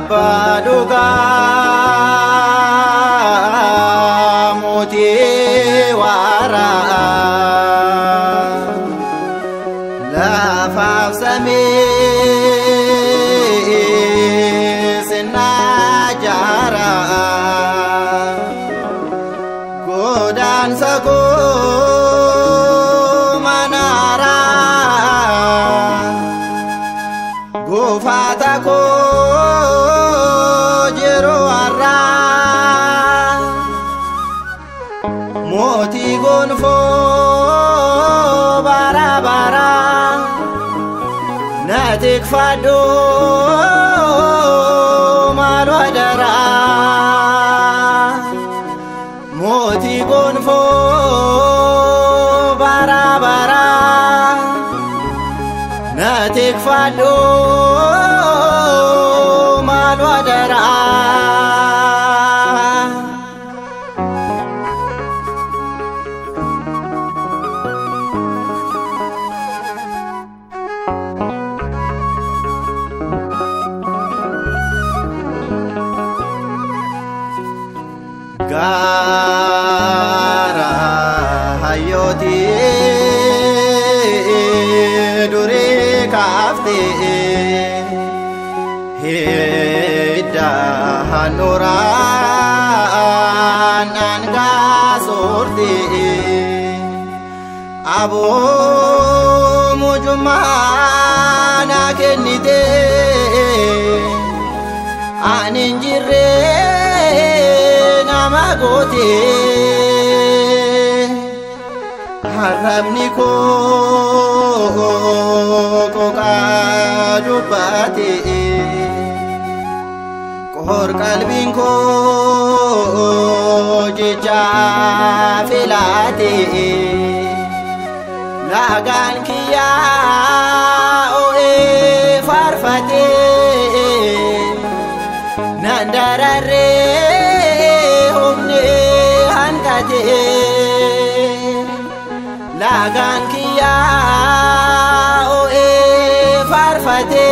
Abba duga muti wara lafaf sami sinna jara godan saku manara gufataku moti gonfo bara bara natik fado malwadara moti gonfo bara bara natik fado malwadara gara hayoti dure kafte heda hanuran anga sorte abo mujumana kenite aninjire namagote harabni ko kadubate kohor kalbin ko jecha filate lagan kiya oe farfate nandarare lagan kiya oe farfate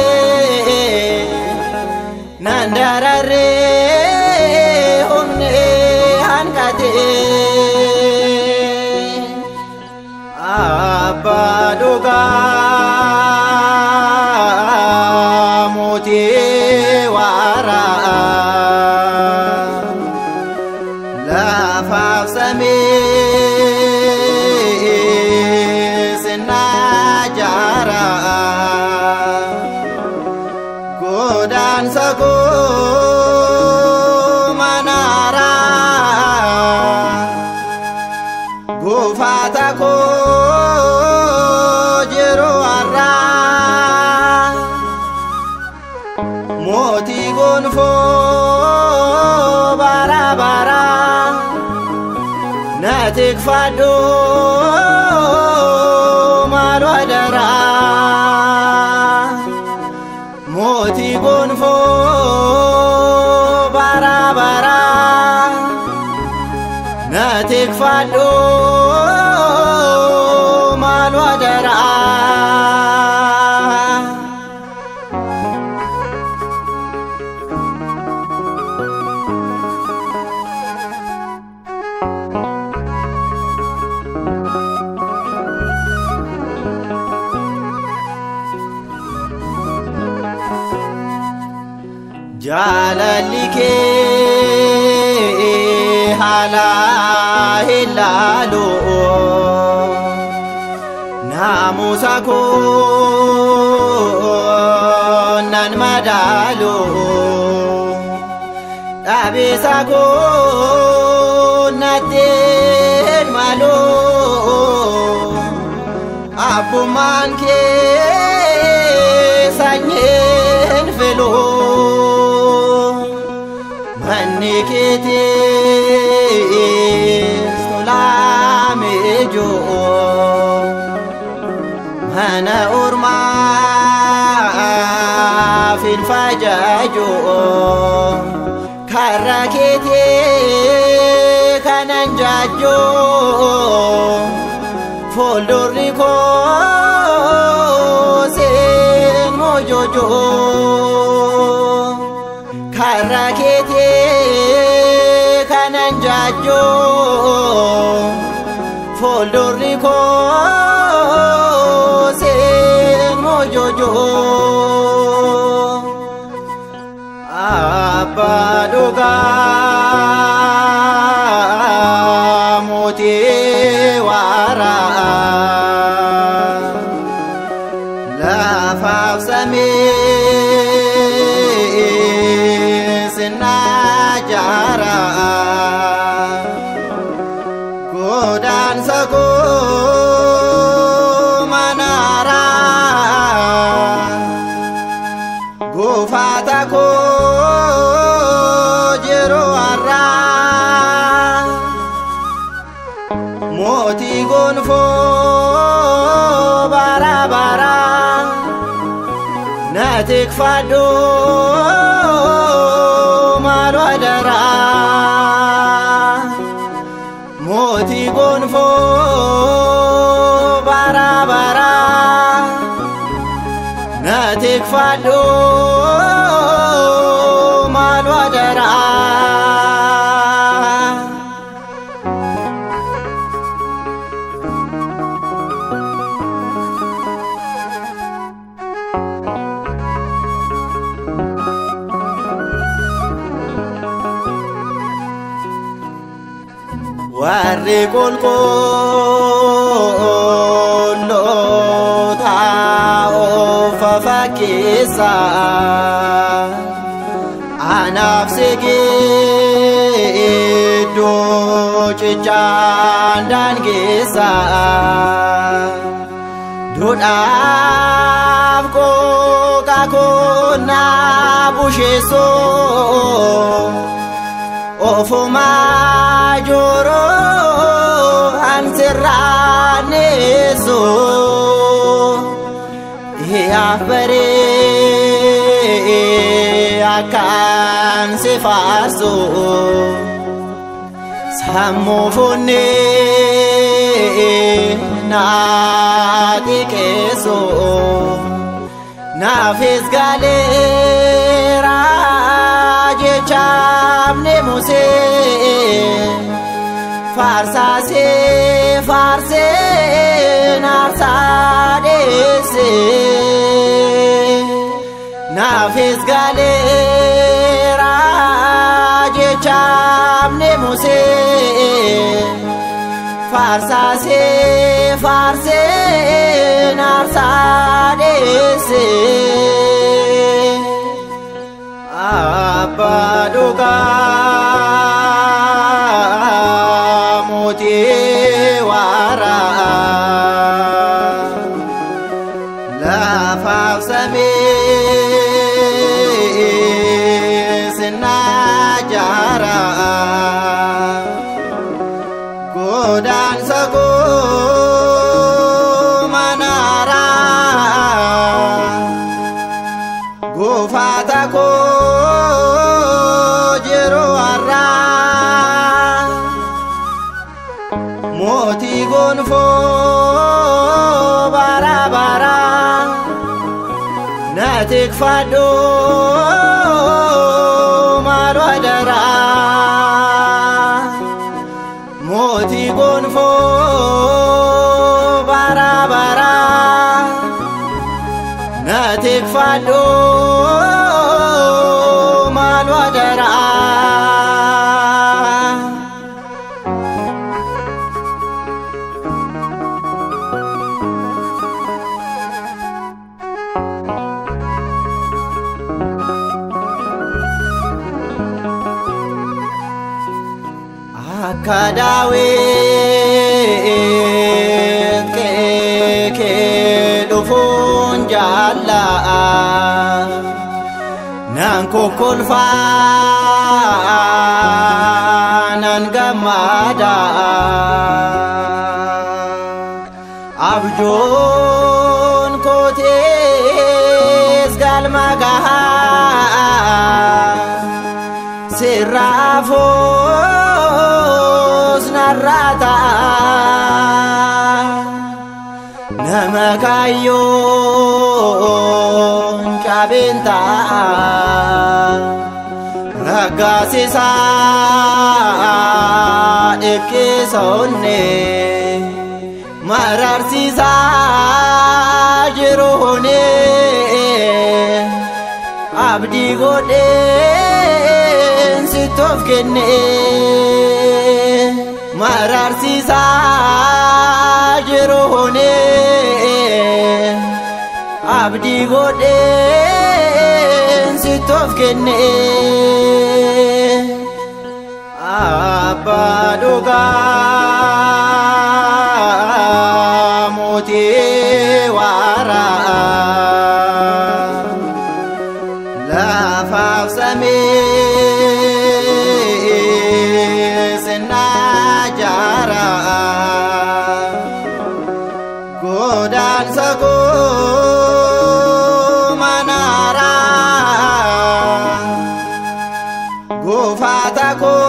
nandarare omne hankate Abba duga muti wara lafaf sami sinna jara godan saku manara gufataku jero arra moti gonfo bara bara natik fado malwadara moti gonfo bara bara natik fado malwadara jalalike hala hilalo namusako nan madalo abisako naten malo abuman ke sanyen felo manikete stolamejo hana urma fil fajajo karakete kananjajo foldoriko sen mojojo mojojo Abba Dhuga Moti wara Lafaf samii sinajara Godan sako manara Gufata ko jero arra Moti gonfo bara bara Natik fado malu adara Moti gonfo bara bara Natik fado malu adara Warri qulqulluu taa'uuf fakkeessa Anaaf gidduu cichaan daangeessa Duudhaaf qooqa konnaa busheessoo Ofumaa joro ansirraaneeso Hiyaaf baree akkaan si faarso Sammuu funnee naa xiqqeesso Naafis galeera jechamne musee Farsase farse narsadese Nafis galera jechamne musee Farsase farse narsadese Abba Dhuga Moti wara Lafaf samii sinajara Godan sako manara Gufata ko jero arra Moti gonfo bara bara Natik fado malu adara Moti gonfo bara bara Natik fado malu adara Akka Daawit kee dhufuun jaala'a Nan kokkolfaa nan gammada Abjoon kootees galma gahaa Sirraafos narrata Nama kayyoon cabenta Raggaasisa ekeessonne mararsiisa jiruune abdii godheen sitti of kenne mararsiisaa jiru honee abdii godheen sitti of kenne abbaa dhugaa mootii waaraa lafaaf samii sinnaa jaaraa godaansa koo manaaraa goofaata koo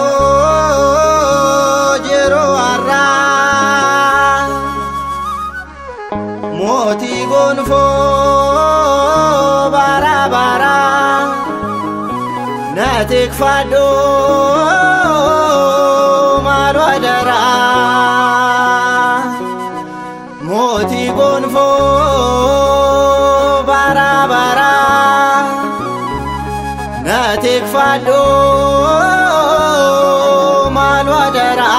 jiruu har'aa mootii gonfoo bara bara na tikfadhu malu adaraa mootii gonfoo bara bara na tikfadhu malu adaraa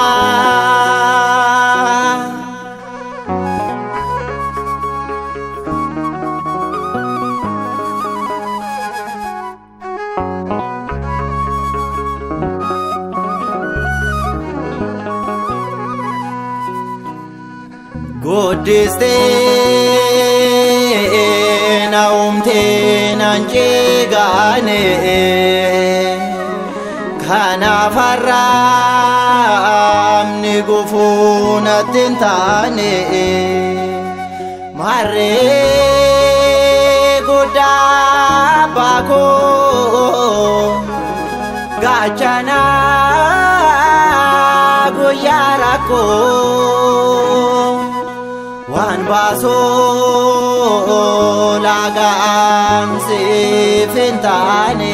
Guddistee naumtee nanjeegane kanaaf har'aamni gufuu natti hin taane marree guddaa baakoo gaachanaa guyyaa rakkoo waan baasoo laagaamsiif hin taane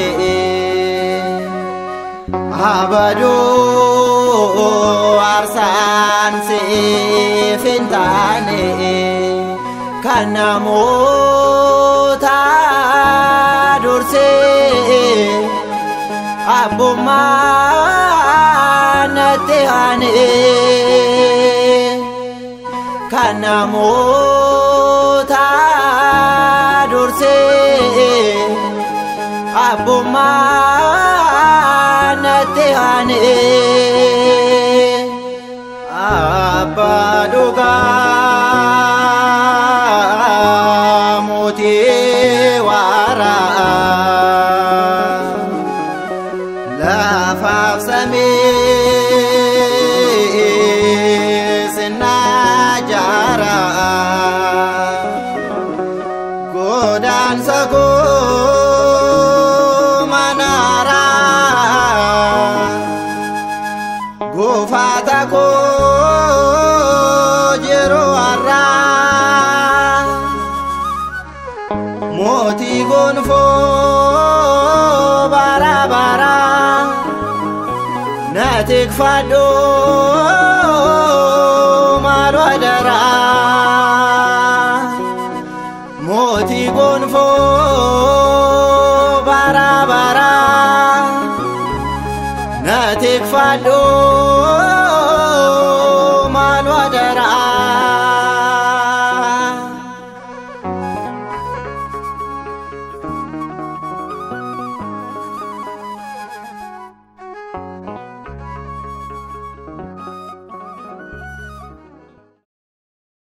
abaduu aarsaansiif hin taane kan namoota dursee abbummaa natti aanee kan namoota dursee abbummaa natti aanee abbaa dhugaa mootii waaraa lafaaf samii sinnaa jaaraa godaansa koo manaaraa goofaata koo jiruu har'aa mootii gonfoo bara bara na tikfadhu malu adaraa mootii gonfoo bara bara na tikfadhu